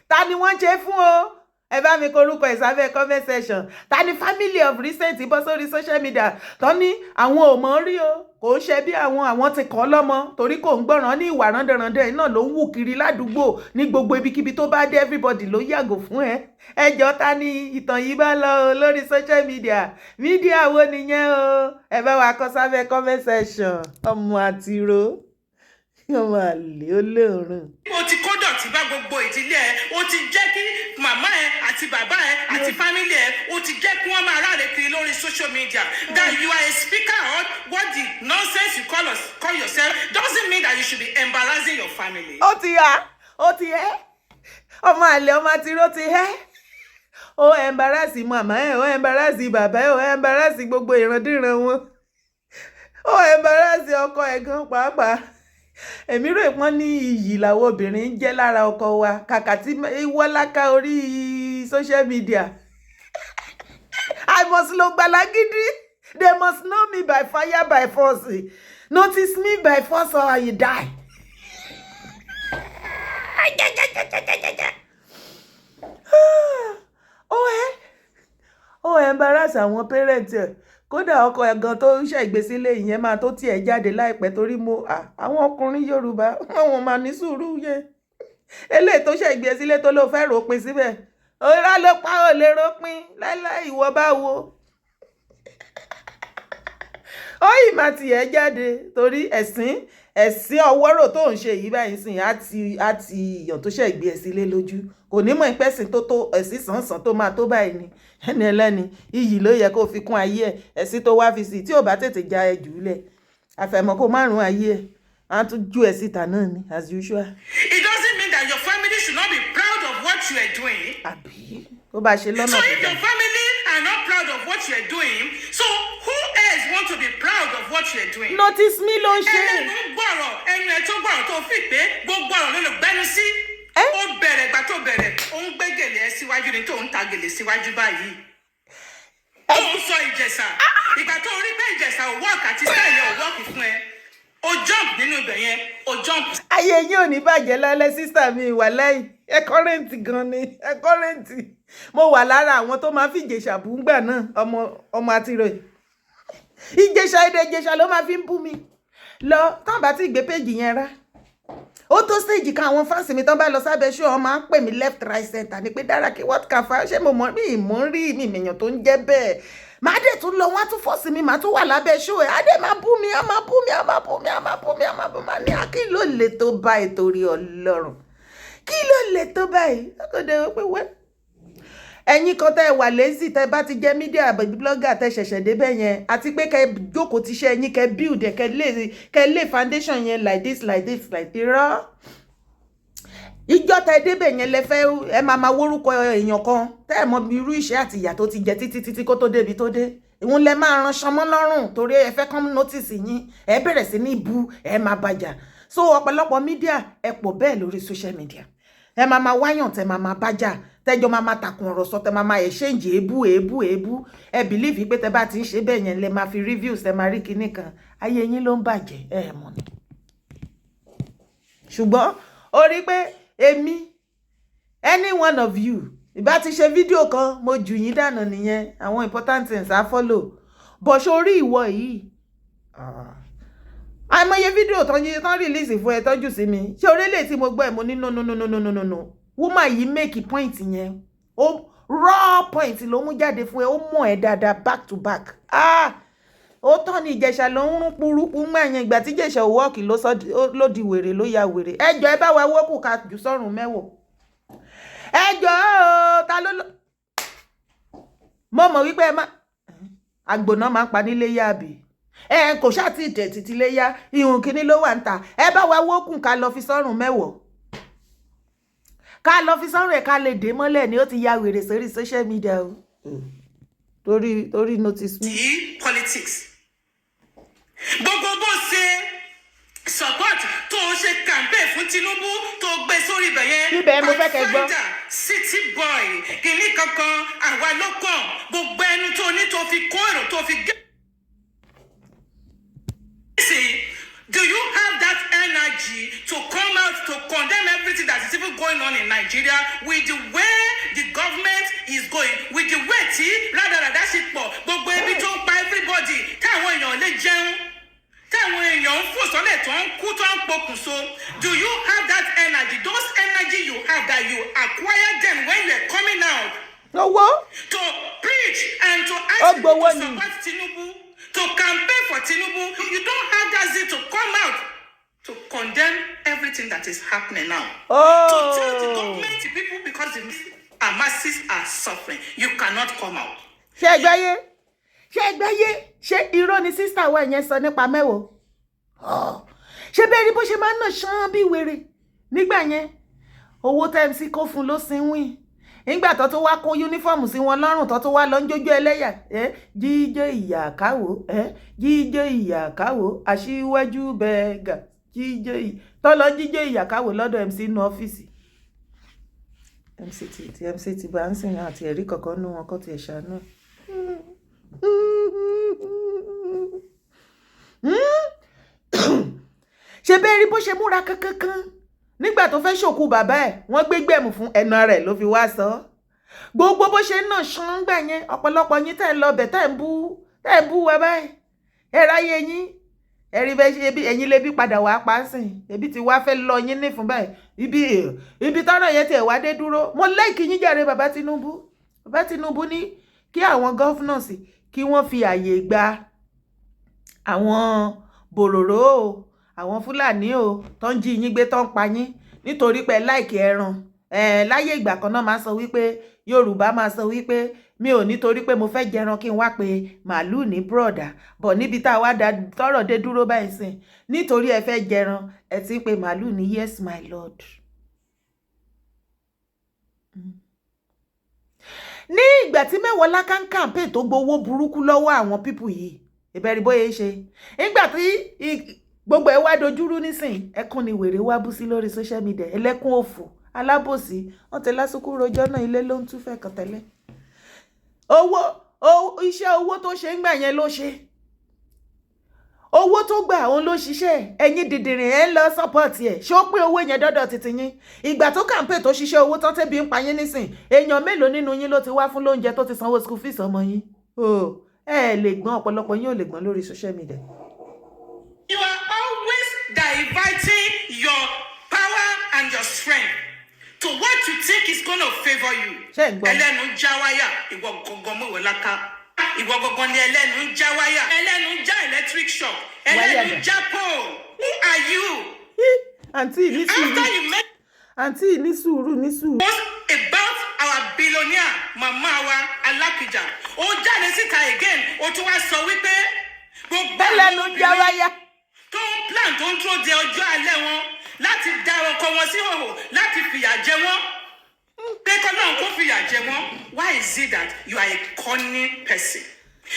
ta ni wọ́n ṣe fún o ẹ bá mi korúkọ ìsábẹ́ comment section ta ni family of recent bọ́ sórí social media tán ní àwọn ò mọ̀ rí o kò ń ṣe bí àwọn ti kọ́ lọ́mọ torí kò ń gbọ́ràn ní ìwà rándanrandan náà ló ń wù kiri ládùúgbò ní gbogbo ibikíbi tó bá dé everybody ló yàgò fún ẹ ẹjọ́ ta ni ìtàn yìí bá lọ lórí social media wo nìyẹn o ẹ bá wa kọ sábẹ́ comment section ọmọ àtìró ọmọ àlè olóòórùn. o ti kó dọ̀tí bá gbogbo ìdílé ẹ o ti jẹ́ kí màmá ẹ àti bàbá ẹ àti fámílì ẹ o ti jẹ́ kí wọ́n máa ráre kiri lórí social media that you are a speaker on what the nonsense you call yourself doesn't mean that you should be embarrassing your family. ó ti ẹ́ ọmọ àlè ọmọ àtìró ti ẹ́ ó embarrass màmá ẹ ó embarrass bàbá ẹ ó embarrass gbogbo ìrandíran wọn ó embarrass ọkọ ẹ̀ gan pàápàá èmi rò pọ́n ní iyì làwọn obìnrin jẹ́ lára ọkọ wa kàkà tí Wọ́láká orí social media I must lo gbalagidi they must know me by fire by force notice me by force or I die. ó embarrass àwọn parents ẹ̀ kódà ọkọ ẹ̀gàn tó ń ṣègbésílẹ̀ ìyẹn máa tó tiẹ̀ jáde láìpẹ́ torí àwọn ọkùnrin Yorùbá wọn máa ní sùúrù yẹn eléyìí tó ṣègbésílẹ̀ tó ló fẹ́ ròpin síbẹ̀ òrà ló pa ò lè ròpin láíláí ìwọ bá wo ó yìí máa tiẹ̀ jáde torí ẹ̀sìn ọwọ́rò tó ń ṣe yìí báyìí sìn á ti ìyàn tó ṣègbé sílé lójú kò ní mọ̀ ìpẹ́sìn tó ẹ̀sìn sàn tó máa tó báyìí ni ẹni ẹlẹ́ni iyì ló yẹ kó fi kún ayé ẹ̀ ẹ̀sìn tó wá fi sí tí ò bá tètè já ẹ jù ú lẹ̀ àfẹ̀mọ́ kó márùn-ún ayé ẹ̀ á tún ju ẹ̀ síta náà ni as usual. It doesn't mean that your family should not be proud of what you are doing. àbí ó bá ṣe lọ́nà so if your family are not proud of what you are doing so who else want to be proud of what you are doing. notice me ló ń ṣe. ẹnu gbọ́rọ̀ ẹnu ẹ̀ tó gbọ́rọ̀ tó fi pé gbogbo ọ̀rọ̀ ló lè gbẹ́nu sí. ó bẹ̀rẹ̀ ìgbà tó bẹ̀rẹ̀ ó ń gbé gèlè ẹ síwájú ni tó ń ta gèlè síwájú báyìí. ó ń sọ Ìjẹ̀ṣà ìgbà tó rí pé Ìjẹ̀ṣà ò wọ́ọ̀kì àti style ò wọ́ọ̀kì fún ẹ ó jump nínú ibẹ̀ yẹn ó jump. ayé yín ò ní bàjẹ́ lálẹ́ sísà mi wà lẹ́yìn ẹ kọ́rẹ́ǹtì gan ni ẹ kọ́rẹ́ǹtì mo wà lára àwọn tó máa fi Ìjẹ̀ṣà bú ńgbà náà ọmọ àtirọ̀ Ìjẹ̀ṣà èdè Ìjẹ̀ṣà ló máa fi ń bú mi lọ tán bá ti gbé péjì yẹn rá ó tó stage kan àwọn fáǹsì mi tán bá lọ sábẹ́ ṣó wọn máa ń pè mí left right center ni pé Dáràkì what can fa ṣé mo mọ̀ mí ìmọ̀ rí mi ìmẹ̀yàn tó ń jẹ́ bẹ́ẹ̀ màá dẹ̀ tún lọ wọ́n á tún fọ́ọ̀sì mi màá tún wà lábẹ́ ṣó ẹ̀ á dẹ̀ máa bú mi á máa bú mi á máa bú mi á máa bú mi á máa bú mi ní kí ló lè tó báyìí torí Ọlọ́run kí ló lè tó báyìí ọkọ̀dé wípé wẹ́ ẹ̀yin kan tẹ́ ẹ wà lẹ́sì tẹ́ bá ti jẹ́ mídíà blogger tẹ́ ṣẹ̀ṣẹ̀ débẹ̀ yẹn àti pé kẹ́ jókòó ti ṣe ẹ̀yin kẹ́ build ẹ̀ kẹ́ lay foundation yẹn like this irọ́ ìjọ tẹ́ débẹ̀ yẹn lẹ fẹ́ ẹ máa wórúkọ èèyàn kan tẹ́ ẹ mọ irú iṣẹ́ àti ìyà tó ti jẹ títí kó tó débi tó dé ìwọ̀n lẹ máa ránṣan mọ́ lọ́rùn torí ẹ fẹ́ kán notice yín ẹ bẹ̀rẹ̀ sí ní bu ẹ máa bàjà so ọ̀pọ̀lọpọ̀ mídíà ẹ pọ̀ bẹ́ẹ̀ lórí social media ẹ máa wáyàn tẹ́ máa bàjà tẹ́jọ́ máa takùn ọ̀rọ̀ sọ tẹ́ máa exchange èébú ẹ believe pé tẹ́ bá ti ń ṣe bẹ́ẹ̀ yẹn lẹ máa fi reviews ẹ máa rí kinní kan ayé yín ló ń bàjẹ́ ẹ mọ̀ ni ṣùgbọ́n ó rí pé èmi any one of you ìbá ti ṣe fídíò kan mo jù yín dànù nìyẹn àwọn important things á follow bó ṣe orí ìwọ yìí àìmọye fídíò tán release fún ẹ tọ́jú sí mi ṣé orílẹ̀ tí mo gbọ́ ẹ̀ mo ní no woman yìí make point yẹn ó raw point ló mú jáde fún ẹ ó mọ̀ ẹ́ dáadáa back to back ó tán ní Ìjẹ̀ṣà ló ń rún púrúpú mọ́ ẹ̀yìn ìgbà tí Ìjẹ̀ṣà ò wọ́ọ̀kì ló di wèrè ló ya wèrè ẹjọ́ ẹ bá wa wọ́pù ká jù sọ́run mẹ́wọ̀ ẹjọ́ ta ló mo mọ̀ wípé ẹ má àgbòná máa ń pa nílé yá àbí kò ṣáà tí ìtẹ̀ títí lé yá ìhùn kínní ló wà ń ta ẹ bá wa wọ́pù ká lọ fi sọ́run mẹ́wọ̀ ká lọ fi sọ́run ẹ̀ ká lè dé mọ́lẹ̀ ni ó ti ya wèrè sórí social media o torí notice me. Politics gbogbo bó ṣe support tó ṣe campaign fún Tinubu tó gbé sórí ibẹ̀ yẹn ibẹ̀ mo fẹ́ kẹ́ gbọ́ city boy kìíní kankan àwa ló kàn gbogbo ẹnu tó ní tó fi kó èrò tó fi gé. Do you have that energy to come out to condemn everything that is even going on in Nigeria with the way the government is going, with the way tí rádaràdá ṣe pọ̀ gbogbo ibi tó ń pa everybody táwọn èèyàn lè jẹun táwọn èèyàn ń fò sọ́lẹ̀ tó ń kú tó ń pokùnso? Do you have that energy? Those energy you have that you acquire them when you are coming out to preach and to ask people to support Tinubu, to campaign for Tinubu? You don't have that zeal to come out to condemn everything that is happening now. To tell the government, the people, because the masses are suffering. You cannot come out. Ṣé irọ́ ni sister wa yẹn sọ nípa Mẹ́wọ̀? Ṣé bẹ́ẹ̀ rí bó ṣe máa ń nà ṣán bí wèrè nígbà yẹn? Owó tẹ́mísì kó fún ló sin wín. Nígbà tó wá kó yúnífọ́ọ̀mù sí wọn lọ́rùn tó wá lọ ń jójó ẹlẹ́yà jíjó ìyàkáwó jíjó ìyàkáwó aṣíwájú bẹ́ẹ̀gà jíjó tọ́lọ jíjó ìyàkáwó lọ́dọ̀ MC inú ọ́fíìsì MC ti bá ń sìn àti ẹ̀rí kankan nú wọn kọ́ ti ẹ̀ṣà náà. Ṣé bẹ́ẹ̀ rí bó ṣe múra kankan nígbà tó fẹ́ ṣòkú bàbá ẹ̀ wọ́n gbé gbẹ̀mù fún ẹnu rẹ̀ ló fi wá sọ gbogbo bó ṣe náà ṣan gbà yẹn ọ̀pọ̀lọpọ̀ yín tẹ́ lọ bẹ̀ tẹ́ ń bú wa báyìí ẹ ráyé yín ẹ̀rí bẹ́ẹ̀ ṣe ẹ̀yin lè bí padà wá pa sìn ebi ti wá fẹ́ lọ yín nífun báyìí ibi tọ́rọ̀ yẹn tiẹ̀ wá dé dúró mo lẹ́ẹ̀kì yín jàre bàbá Tinubu ní kí àwọn gọ́fúnọ̀sì kí wọ́n fi àyè gba àwọn bòròró àwọn Fúlàní tó ń jí yín gbé tó ń pa yín nítorí pé láìkì ẹran láyé ìgbà kan náà máa sọ wípé Yorùbá máa sọ wípé mi ò nítorí pé mo fẹ́ jẹran kí n wá pe màálù ní bùrọ̀dà bọ̀ níbi tá a wá tọ́rọ̀ dé dúró báyìí sìn nítorí ẹ fẹ́ jẹran ẹ ti ń pe màálù ní yes my lord. ní ìgbà tí Mewolaka ń campaign tó gbowó burúkú lọ́wọ́ àwọn pípù yìí ìbẹ̀rù bóyá ṣe nígbà tí gbogbo ẹ wá dojúrú nísìn ẹkún ni wèrè wá bú sí lórí social media ẹlẹ́kún òfò alábòsí wọn tẹ lásìkò rojọ́ náà ilé ló ń túfẹ́ kan tẹ́lẹ̀ iṣẹ́ owó tó ṣe ń gbà yẹn ló ṣe owó tó gbà òun ló ṣiṣẹ́ ẹ̀yin dìdìrìn ẹ̀ ń lọ support ẹ̀ ṣé ó pé owó yẹn dọ́dọ̀ títí yín ìgbà tó campaign tó ṣiṣẹ́ owó tó tẹ́bi ń pa yín nísìn èèyàn mélòó nínú yín ló ti wá fún lóúnjẹ tó ti sanwó school fees ọmọ yín ẹ lè gbọ́n ọ̀pọ̀lọpọ̀ yín ò lè gbọ́n lórí social media. You are always diverting your power and your strength to what you think is going to favor you. Elenu Jawaya, Igboho Mewolaka. ìwọ gangan ni ẹlẹ́nu ń já wáyà, ẹlẹ́nu ń já electric shock, ẹlẹ́nu ń já pole. Who are you? Auntie, ní sùúrù. After you make Auntie, ní sùúrù, ní sùúrù. about our billionaire mama wa Alakija, ó jáde síta again, ó tún wá sọ wípé gbogbo ẹlẹ́nu já wáyà. tó ń plan tó ń dúró de ọjọ́ alẹ́ wọn láti dá ọkọ wọn sí hòhò láti fìyà jẹ wọ́n. Pé kọ́lọ́run kó fìyà jẹ wọ́n. Why is it that you are a cunning person?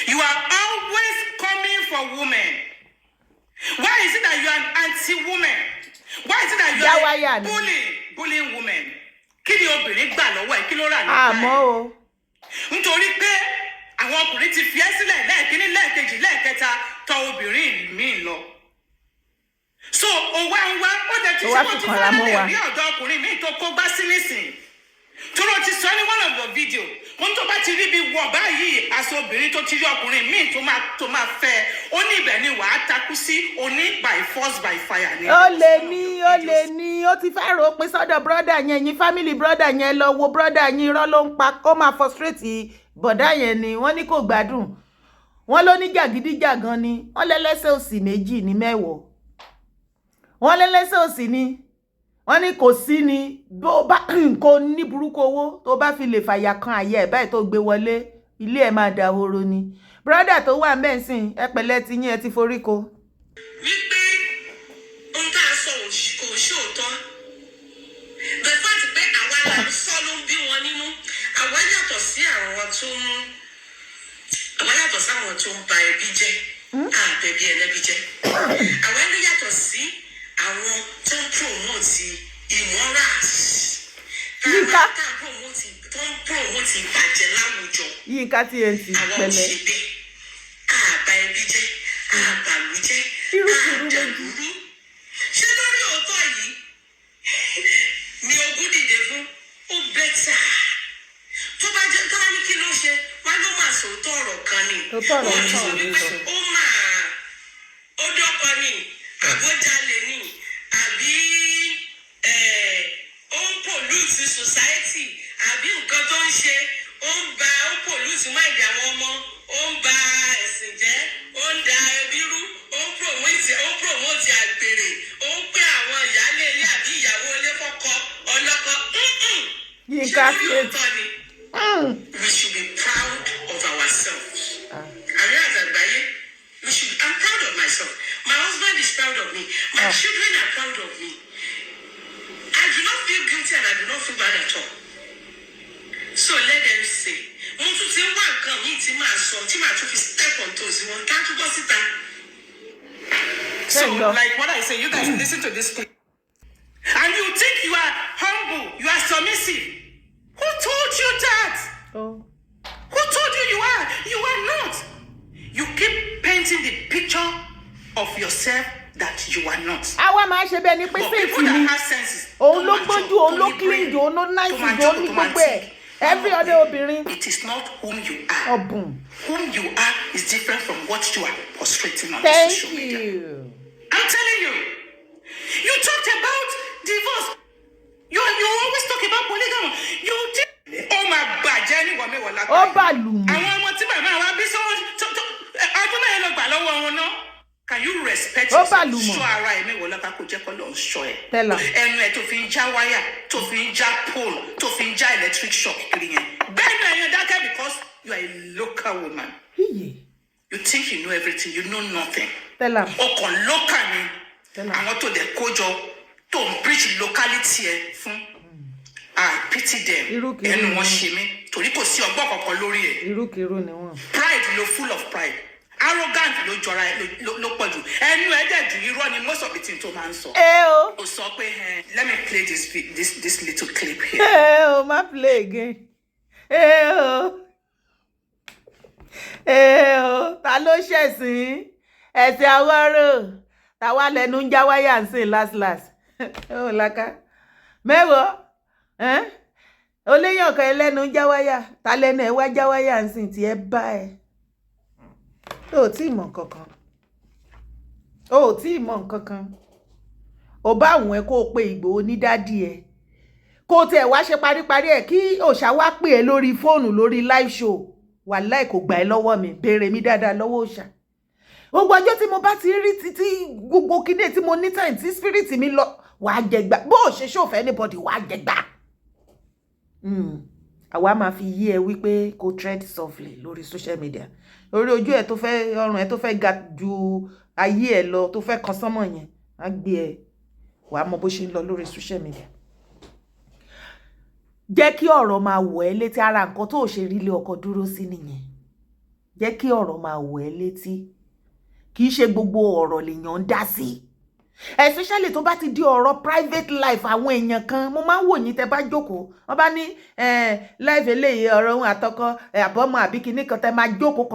You are always coming for women. Why is it that you are an anti-woman? Why is it that you are a bullying woman? Kí ni obìnrin gbà lọ́wọ́ ẹ̀? Kí ló rà nígbà ẹ̀? Àmọ́ o. Nítorí pé àwọn ọkùnrin ti fi ẹ́ sílẹ̀ lẹ́ẹ̀kíní lẹ́ẹ̀kejì lẹ́ẹ̀kẹta tọ obìnrin míì lọ. So òwa ń wá ó dẹ̀ ti ṣe wọ́n ti fẹ́ràn lè rí ọ̀dọ́ ọkùnrin míì tó kó gbá sí nísìn. Tóró ti sọ ní one of your video. Wọ́n tó bá ti rí bí wọ̀ báyìí aṣọ obìnrin tó ti rí ọkùnrin míì tó máa fẹ́. Ó ní ibẹ̀ ni wàá takú sí oní by force by fire ni. Ó lè ní ó ti fẹ́ rò pé sọ́dọ̀ brọ́dà yẹn yín family brọ́dà yẹn lọ wo brọ́dà yín irọ́ ló ń pa ó máa frustrate bọ̀dá yẹn ni wọ́n ní kò gbádùn. Wọ́n ló ní jàgídíjàgan ni wọ́n lẹ́lẹ́sẹ̀ òsì méjì ní mẹ́wọ̀. Wọ́n lẹ́lẹ́sẹ̀ òsì ni wọ́n ní kò sí ni bó bá kò ní burúkú owó tó bá fi lè fàyà kan àyè ẹ̀ báyìí tó gbé wọlé ilé ẹ̀ máa dahoro ni. Brọ́dà tó wà mẹ́sìn ẹ pẹ̀lẹ́ ti yín ẹ ti forí ko. Wípé ohun tá a sọ kò ṣòótọ́. The fact pé àwa là ń sọ ló ń bí wọn nínú. Àwa yàtọ̀ sí àwọn tó ń ba ẹbí jẹ́. Àbẹ̀bí ẹlẹ́bí jẹ́. Àwa ẹni yàtọ̀ sí àwọn tó ń promote immorals. Yíká. Tó ń promote ìbàjẹ́ láwùjọ. Yíká tí ẹ ti Àwọn pẹ̀lẹ́. òṣèbẹ̀ àbá ẹbí jẹ́, àbàlú jẹ́, àjàlúrú. Ṣé lórí òótọ́ yìí ni ogún dìde fún ó bẹ́tà? Tó bá ní kí ló ṣe, wá ló máa sòótọ́ ọ̀rọ̀ kan ni. Wọ́n ní sọ wípé ó dọ́kọ ni, àbójalè ni, àbí ó ń pollute society, àbí nǹkan tó ń ṣe, ó pollute mind àwọn ọmọ, ó ń ba ẹ̀sìn jẹ́, ó ń da ẹbí rú, ó promote àgbèrè, ó ń pè àwọn ìyálé ilé àbí ìyàwó ilé fọ́kọ ọlọ́kọ. Yíká tí ẹ ti. We should be proud of ourselves. I'm proud of myself. My husband is proud of me. My children are proud of me. I do not feel guilty and I do not feel bad at all. So let them say, mo tún ti wá nǹkan mi tí màá sọ tí màá tún fi step on toes wọn ká tún bọ́ síta. So like what I say, you guys listen to this clip. And you think you are humble, you are submissive. Who told you that? Oh. Who told you you are? You are not. You keep painting the picture of yourself that you are not. Àwa máa ṣe bẹ́ẹ̀ ni pé People ni that have senses. òun ló gbójú òun ló clean òun ló nice òun ní gbogbo ẹ̀ every other obìnrin. It is not whom you are. Ọ̀bùn. Whom you are is different from what you are portraying on Thank social media. you. I'm telling you. You talked about divorce. You always talk about polygamy. You did. Oh my God, Jenny, what Mewolaka. Ó bàlùmọ̀. Àwọn ọmọ tí bàbá wa bí sọ́wọ́ ọdún mẹ́rin ló gbà lọ́wọ́ wọn náà. Can you respect Ó yourself? bàlùmọ̀. Ṣọ́ ara ẹ̀ Mewolaka kò jẹ́ kó lọ ṣọ́ ẹ̀. Tell her. Ẹnu ẹ̀ tó fi ń já wáyà, tó fi ń já pole, tó fi ń já electric shock kiri yẹn. Bẹ́ẹ̀ ni ẹ̀yin dákẹ́ because you are a local woman. You think you know everything, you know nothing. Tell her. Ọkàn local ni. Tell her. Àwọn tó dẹ̀ kójọ tó ń preach locality ẹ̀ fún. I pity them. Irúkìrú Ẹnu ni wọn wọ́n. ṣe mí torí kò sí ọgbọ́n kankan lórí ẹ̀. Irúkìrú ni wọ́n. Pride ló full of pride. Arrogant ló jọra ló pọ̀ jù. Ẹnu ẹ̀ dẹ̀ jù irọ́ ni most of the things tó máa ń sọ. O. Ó sọ pé let me play this little clip here. O má play again. O ta ló ṣẹ̀sìn ẹ̀sìn àwọ̀rò tàwa lẹ́nu ń já wáyà ń sìn last. Ó laka mẹ́wọ̀ oléyàn kan ẹlẹ́nu ń já wáyà ta lẹ́nu ẹ̀ wá já wáyà ń sìn tí ẹ bá ẹ. O tí ì mọ̀ kankan. O bá àwọn ẹ kó o pe Ìgbòho ní dádì ẹ kó o tẹ̀ wá ṣe paríparí ẹ̀ kí òṣà wá pè é lórí fóònù lórí live show wàláì kò gbà ẹ́ lọ́wọ́ mi, béèrè mi dáadáa lọ́wọ́ òòṣà. Gbogbo ọjọ́ tí mo bá ti rí títí gbogbo kíní tí mo ní time tí spirit mi lọ, wàá jẹgbà. Bó o ṣe ṣòfẹ́ anybody, wàá jẹgbà. Àwa máa fi yí ẹ wípé kó tread softly lórí social media. Orí ojú ẹ tó fẹ́, ọrùn ẹ tó fẹ́ ga ju ayé ẹ lọ, tó fẹ́ kan sánmọ̀ yẹn, á gbé ẹ. Wàá mọ bó ṣe ń lọ lórí social media. Jẹ́ kí ọ̀rọ̀ máa wọ̀ ẹ́ létí, ara nǹkan tó ṣe rí ilé ọkọ dúró sí nìyẹn. Jẹ́ kí ọ̀rọ̀ máa wọ̀ ẹ́ létí. Kì í ṣe gbogbo ọ̀rọ̀ lèèyàn ń dá sí. Especially tó bá ti di ọ̀rọ̀ private life àwọn èèyàn kan, mo máa ń wò yín tẹ́ bá jókòó. Wọ́n bá ní live eléyìí ọ̀rọ̀ ohun àtọkọ àbọ̀mọ àbí kinní kan, tẹ́ máa jókòó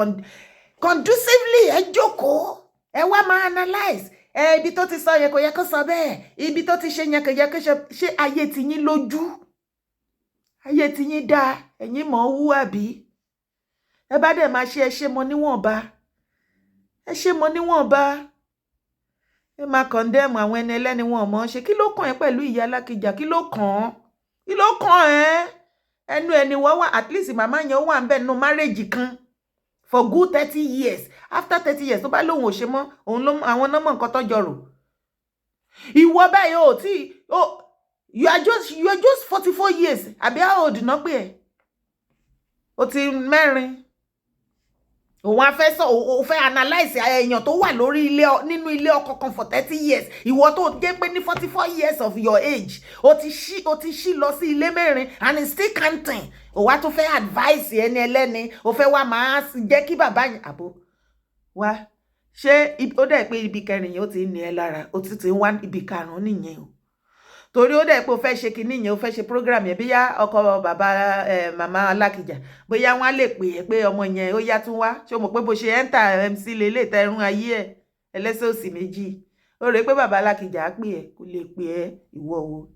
conducively, ẹ jókòó. Ẹ wá máa analyze. Ibi tó ti sọ yẹ kò yẹ kó sọ bẹ́ẹ̀. Ibi tó ti ṣe yẹn kò yẹ kó ṣe ayé ti yín lójú. Ayé ti yín dá, ẹ̀yin mọ̀ wú àbí? Ẹ bá dẹ̀ máa ṣe ẹ ṣe mọ níwọ̀nba. Ẹ ṣe mọ níwọ̀nba. Ẹ máa condemn àwọn ẹni ẹlẹ́ni wọn mọ̀ ṣe. Kí ló kàn ẹ́ pẹ̀lú ìyá Alakija? Kí ló kàn án? Kí ló kàn ẹ́? Ẹnu ẹni wọ́n wà, at least màmá yẹn wà ń bẹ̀ nínú marriage kan for good 30 years. After 30 years tó bá lóun ò ṣe mọ́, òun ló àwọn náà mọ̀ nǹkan tó jọrò. Ìwọ báyìí ò tí you are just 44 years. Àbí how old náà pé ẹ? O ti mẹ́rin. Òun á fẹ́ sọ, o fẹ́ analyze èèyàn tó wà lórí nínú ilé ọkọ kan for 30 years. Ìwọ tó jẹ́ pé ní 44 years of your age, o ti ṣí lọ sí ilé mẹ́rin and it's still counting. O wá tó fẹ́ advice ẹni ẹlẹ́ni, o fẹ́ wá máa jẹ́ kí bàbá yẹn àbò wá. Ṣé ó dẹ̀ pé ibi kẹrin yẹn ó ti ní ẹ lára, ó ti ń wá ibi karùn-ún nìyẹn o. Torí ó dẹ̀ pé o fẹ́ ṣe kinní yẹn, o fẹ́ ṣe program yẹn, bíyá ọkọ bàbá màmá Alakija, bóyá wọ́n á lè pè é pé ọmọ yẹn ó yá tún wá. Ṣé o mọ̀ pé bó ṣe enter MC lélẹ̀ tẹrun ayé ẹ̀ ẹlẹ́sẹ̀ òsì méjì? Ó rẹ̀ pé bàbá Alakija á pè ẹ́, kò lè pè ẹ́ ìwọ o.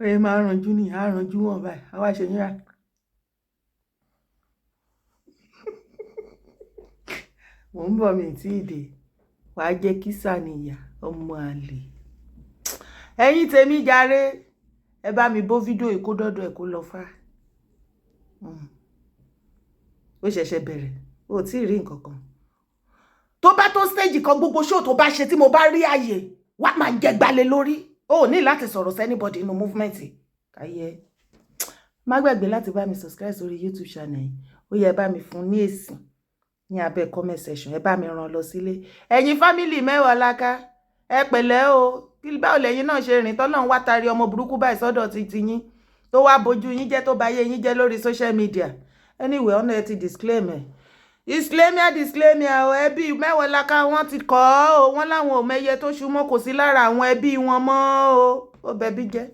Ẹ máa ranjú ní àranjú wọn báyìí. Àwa ṣe yín rà. Mo ń bọ̀ mi tí ìdè. Wàá jẹ́ kí sàníyà ọmọ àlè. Ẹ̀yin tèmi jàre. Ẹ bá mi bó fídíò ìkó dọ́dọ̀ ẹ̀ kó lọ fà. Ó ṣẹ̀ṣẹ̀ bẹ̀rẹ̀. O tí ì rí nǹkan kan. Tó bá tó stage kan gbogbo show tó bá ṣe tí mo bá rí àyè, wá máa jẹ gbalẹ̀ lórí. O ní láti sọ̀rọ̀ sí anybody inú movement. Káyé. Má gbàgbé láti bá mi subscribe sórí YouTube channel yìí. Ó yẹ bá mi fún ní èsì ní abẹ́ comment section. Ẹ bá mi rán lọ sílé. Ẹ̀yin family Mewolaka, ẹ pẹ̀lẹ́ o. Kí báwo lẹ̀yin náà ṣe rìn tọ́lọ́run wá tari ọmọ burúkú báyìí sọ́dọ̀ ti yín. Tó wá bojú yín jẹ́ tó bá yé yín jẹ́ lórí social media. Anyway, ọ̀nà ẹ ti disclaimer. Disclaimer o, ẹbí Mewolaka wọ́n ti kọ́ o, wọ́n láwọn ò mẹyẹ tó ṣú mọ́, kò sí lára àwọn ẹbí wọn mọ́ o. Ó bẹbí jẹ́.